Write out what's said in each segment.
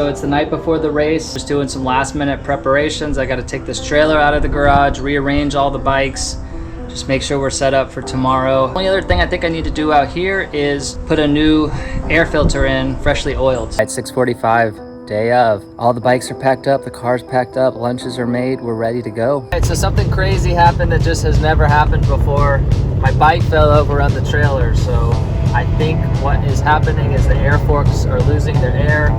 so it's the night before the race. Just doing some last minute preparations. I got to take this trailer out of the garage, rearrange all the bikes, just make sure we're set up for tomorrow. The only other thing I think I need to do out here is put a new air filter in, freshly oiled. At 6:45, day of. All the bikes are packed up, the car's packed up, lunches are made, we're ready to go. All right, so something crazy happened that just has never happened before. My bike fell over on the trailer, so I think what is happening is the air forks are losing their air.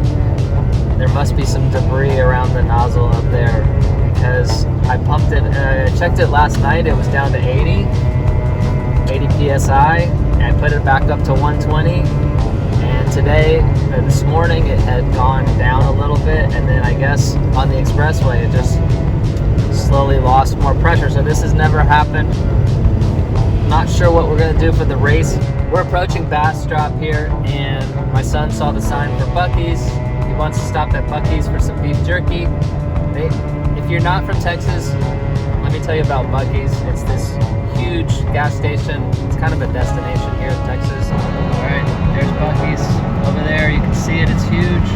There must be some debris around the nozzle up there because I pumped it, I checked it last night, it was down to 80 PSI, and I put it back up to 120. And today, this morning, it had gone down a little bit, and then I guess on the expressway, it just slowly lost more pressure. So this has never happened. Not sure what we're gonna do for the race. We're approaching Bastrop here, and my son saw the sign for Buc-ee's. He wants to stop at Buc-ee's for some beef jerky. If you're not from Texas, let me tell you about Buc-ee's. It's this huge gas station. It's kind of a destination here in Texas. All right, there's Buc-ee's over there. You can see it, it's huge.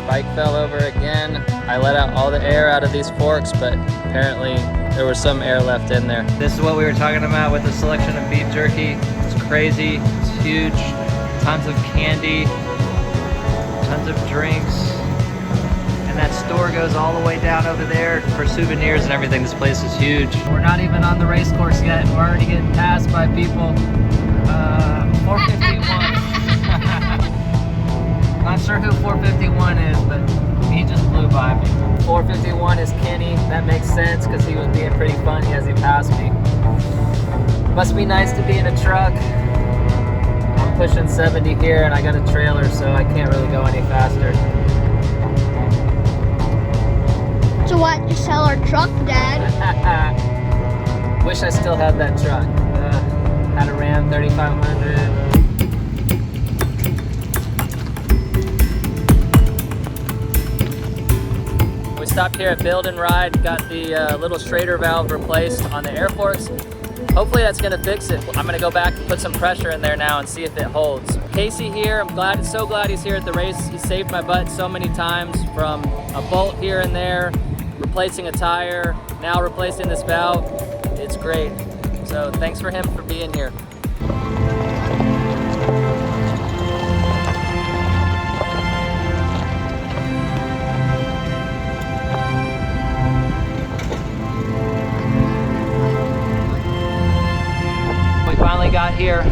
Bike fell over again. I let out all the air out of these forks, but apparently there was some air left in there. This is what we were talking about with the selection of beef jerky. It's crazy, it's huge. Tons of candy, tons of drinks. And that store goes all the way down over there for souvenirs and everything. This place is huge. We're not even on the race course yet. We're already getting passed by people. 451. Not sure who 451 is, but he just blew by me. 451 is Kenny. That makes sense because he was being pretty funny as he passed me. Must be nice to be in a truck. I'm pushing 70 here and I got a trailer, so I can't really go any faster. So why don't you sell our truck, Dad? Wish I still had that truck. Had a Ram 3500. We stopped here at Build and Ride, got the little Schrader valve replaced on the air forks. Hopefully that's gonna fix it. I'm gonna go back and put some pressure in there now and see if it holds. Casey here, I'm so glad he's here at the race. He saved my butt so many times, from a bolt here and there, replacing a tire, now replacing this valve. It's great. So thanks for him for being here. We finally got here.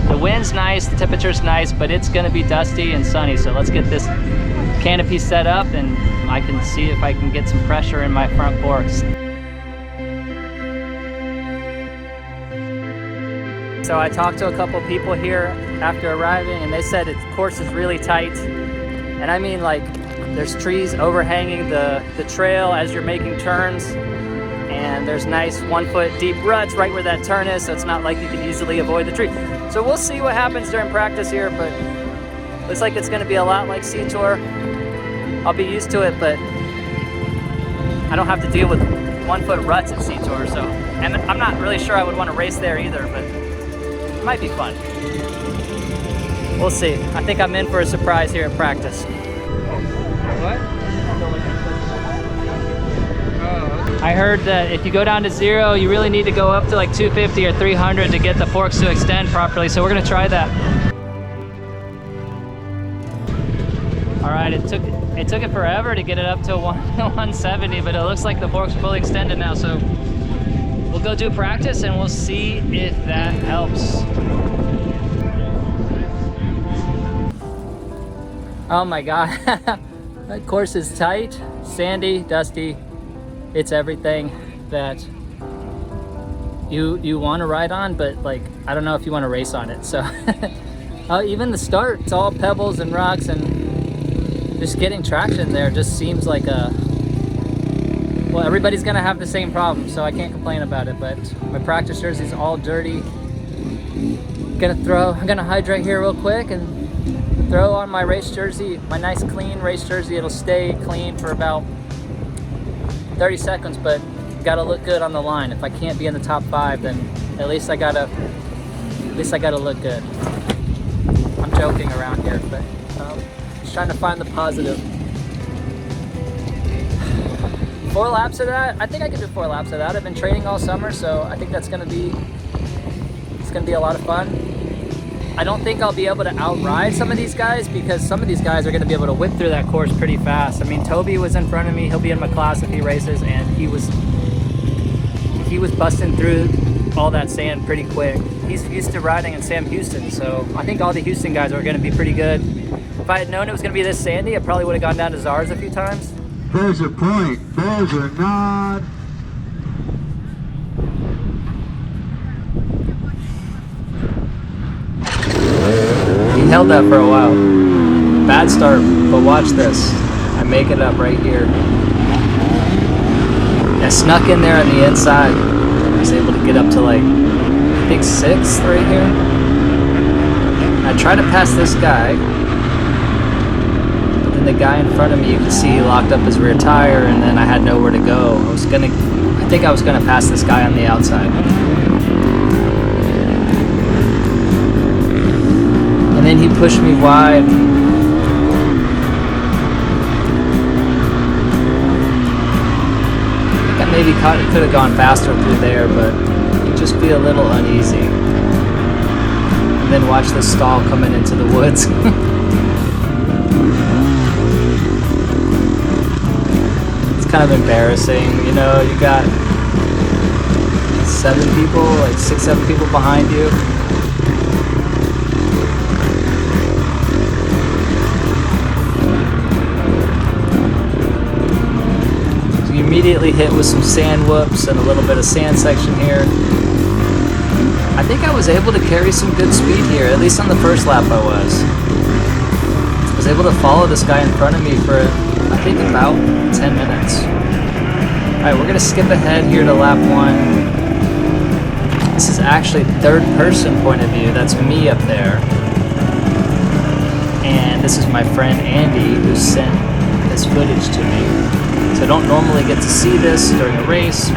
The wind's nice, the temperature's nice, but it's gonna be dusty and sunny. So let's get this canopy set up and I can see if I can get some pressure in my front forks. So I talked to a couple people here after arriving and they said the course is really tight. And I mean, like, there's trees overhanging the trail as you're making turns. And there's nice 1 foot deep ruts right where that turn is, so it's not like you can easily avoid the tree. So we'll see what happens during practice here, but looks like it's gonna be a lot like C-Tour. I'll be used to it, but I don't have to deal with 1 foot ruts at C-Tour, so. And I'm not really sure I would want to race there either, but it might be fun. We'll see. I think I'm in for a surprise here at practice. What? I heard that if you go down to 0, you really need to go up to like 250 or 300 to get the forks to extend properly, so we're gonna try that. All right, it took it forever to get it up to 170, but it looks like the forks are fully extended now, so we'll go do practice and we'll see if that helps. Oh my God, that course is tight, sandy, dusty. It's everything that you want to ride on, but like, I don't know if you want to race on it. So even the start, it's all pebbles and rocks, and just getting traction there just seems like well, everybody's gonna have the same problem, so I can't complain about it. But my practice jersey's all dirty. I'm gonna hydrate here real quick and throw on my race jersey, my nice clean race jersey. It'll stay clean for about 30 seconds, but gotta look good on the line. If I can't be in the top 5, then at least I gotta look good. I'm joking around here, but trying to find the positive. 4 laps of that. I think I can do 4 laps of that. I've been training all summer, so I think that's gonna be a lot of fun. I don't think I'll be able to outride some of these guys because some of these guys are gonna be able to whip through that course pretty fast. I mean, Toby was in front of me. He'll be in my class if he races, and he was busting through all that sand pretty quick. He's used to riding in Sam Houston, so I think all the Houston guys are gonna be pretty good. If I had known it was gonna be this sandy, I probably would have gone down to Czars a few times. There's your point. There's your nod. He held that for a while. Bad start, but watch this. I make it up right here. I snuck in there on the inside. I was able to get up to like, I think 6th right here. I tried to pass this guy. But then the guy in front of me, you can see he locked up his rear tire, and then I had nowhere to go. I think I was gonna pass this guy on the outside. And then he pushed me wide. I think I maybe could have gone faster through there, but you'd just be a little uneasy. And then watch the stall coming into the woods. It's kind of embarrassing, you know, you got 7 people, like 6, 7 people behind you. Immediately hit with some sand whoops and a little bit of sand section here. I think I was able to carry some good speed here, at least on the first lap I was. I was able to follow this guy in front of me for, I think, about 10 minutes. Alright, we're going to skip ahead here to lap 1. This is actually third person point of view, that's me up there. And this is my friend Andy who sent this footage to me. So I don't normally get to see this during a race.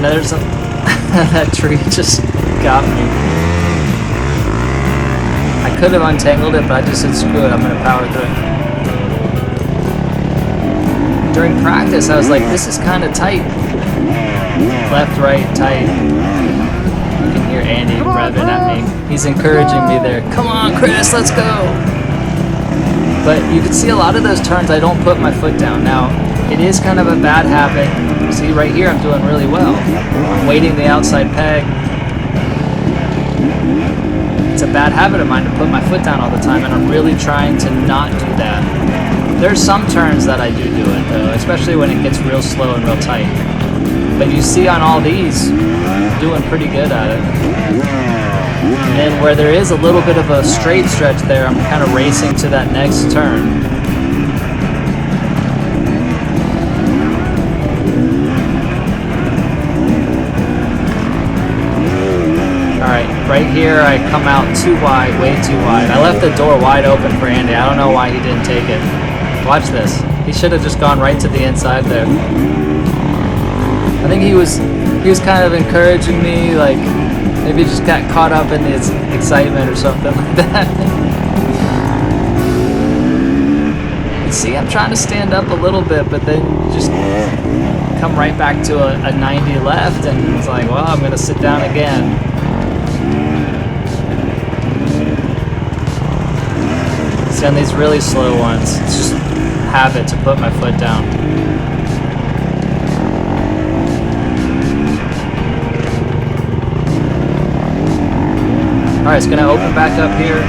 Now there's that tree just got me. I could have untangled it, but I just said screw it, I'm gonna power through it. During practice, I was like, this is kind of tight. Left, right, tight. You can hear Andy revving at me. He's encouraging me there. Come on, Chris, let's go. But you can see a lot of those turns I don't put my foot down. Now, it is kind of a bad habit. See, right here I'm doing really well. I'm weighting the outside peg. It's a bad habit of mine to put my foot down all the time, and I'm really trying to not do that. There's some turns that I do it, though, especially when it gets real slow and real tight. But you see on all these, I'm doing pretty good at it. And where there is a little bit of a straight stretch there, I'm kind of racing to that next turn. Alright, right here I come out too wide, way too wide. I left the door wide open for Andy. I don't know why he didn't take it. Watch this. He should have just gone right to the inside there. I think he was kind of encouraging me, like, maybe just got caught up in the excitement or something like that. You see, I'm trying to stand up a little bit, but then just come right back to a 90 left, and it's like, well, I'm going to sit down again. See, on these really slow ones, it's just habit to put my foot down. Alright, it's going to open back up here.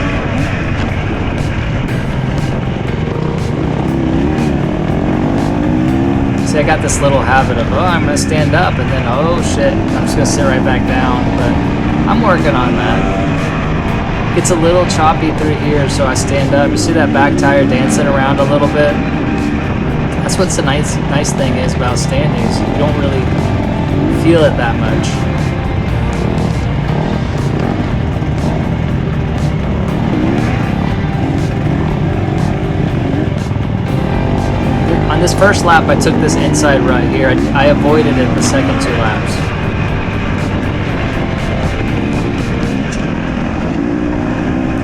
See, I got this little habit of, oh, I'm going to stand up, and then, oh shit, I'm just going to sit right back down. But I'm working on that. It's a little choppy through here, so I stand up. You see that back tire dancing around a little bit? That's what's the nice thing is about standings. You don't really feel it that much. On this first lap, I took this inside right here. I avoided it the second 2 laps.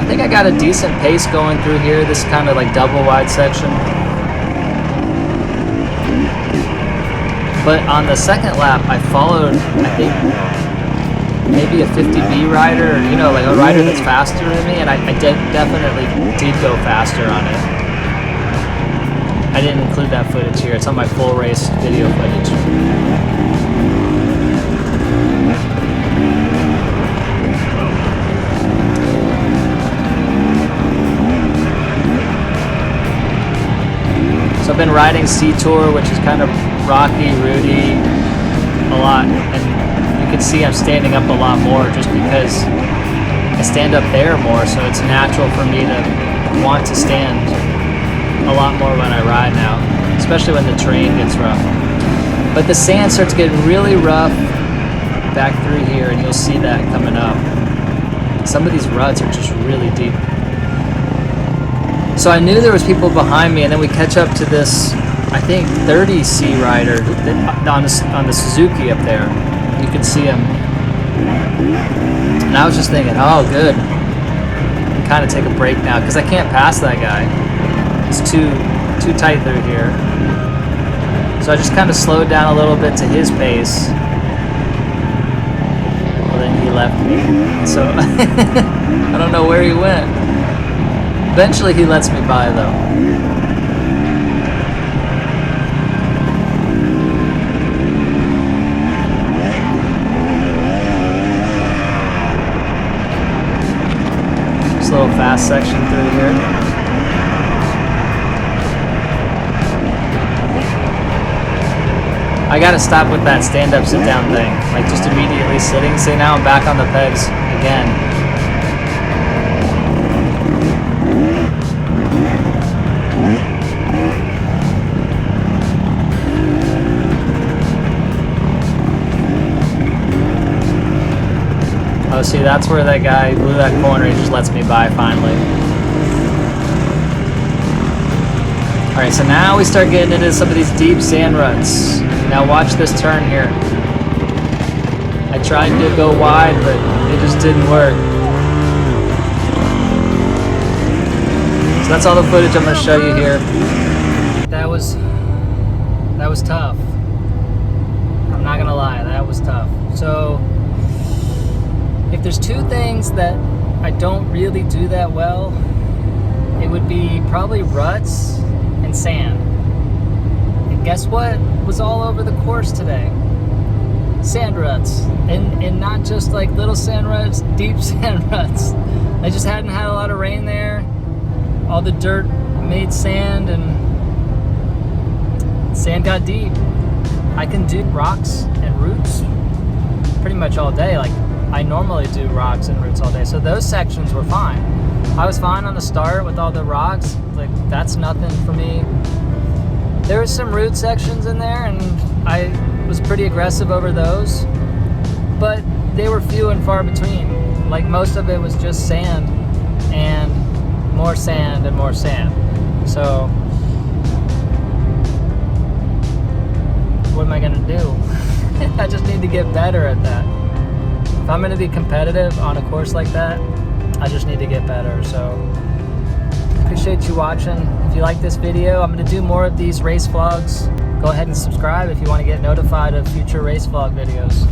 think I got a decent pace going through here. This kind of like double wide section. But on the second lap, I followed, I think, maybe a 50B rider, or, you know, like a rider that's faster than me, and I definitely did go faster on it. I didn't include that footage here. It's on my full race video footage. So I've been riding C-Tour, which is kind of rocky, rooty, a lot, and you can see I'm standing up a lot more just because I stand up there more, so it's natural for me to want to stand a lot more when I ride now, especially when the terrain gets rough. But the sand starts getting really rough back through here, and you'll see that coming up. Some of these ruts are just really deep. So I knew there was people behind me, and then we catch up to this, I think, 30C rider on the Suzuki up there. You can see him. And I was just thinking, oh, good. I can kind of take a break now, because I can't pass that guy. It's too tight through here. So I just kind of slowed down a little bit to his pace. Well, then he left me. So I don't know where he went. Eventually he lets me by though. Just a little fast section through here. I gotta stop with that stand-up, sit-down thing. Like just immediately sitting. See, now I'm back on the pegs again. Oh, see, that's where that guy blew that corner. He just lets me by finally. Alright, so now we start getting into some of these deep sand ruts. Now watch this turn here. I tried to go wide, but it just didn't work. So that's all the footage I'm going to show you here. That was tough. I'm not going to lie, that was tough. So if there's two things that I don't really do that well, it would be probably ruts and sand. And guess what was all over the course today? Sand ruts. And not just like little sand ruts, deep sand ruts. I just hadn't had a lot of rain there. All the dirt made sand, and sand got deep. I can do rocks and roots pretty much all day. Like I normally do rocks and roots all day, so those sections were fine. I was fine on the start with all the rocks, like that's nothing for me. There was some root sections in there, and I was pretty aggressive over those, but they were few and far between. Like most of it was just sand and more sand and more sand. So what am I gonna do? I just need to get better at that. If I'm gonna be competitive on a course like that, I just need to get better. So appreciate you watching. If you like this video, I'm gonna do more of these race vlogs. Go ahead and subscribe if you want to get notified of future race vlog videos.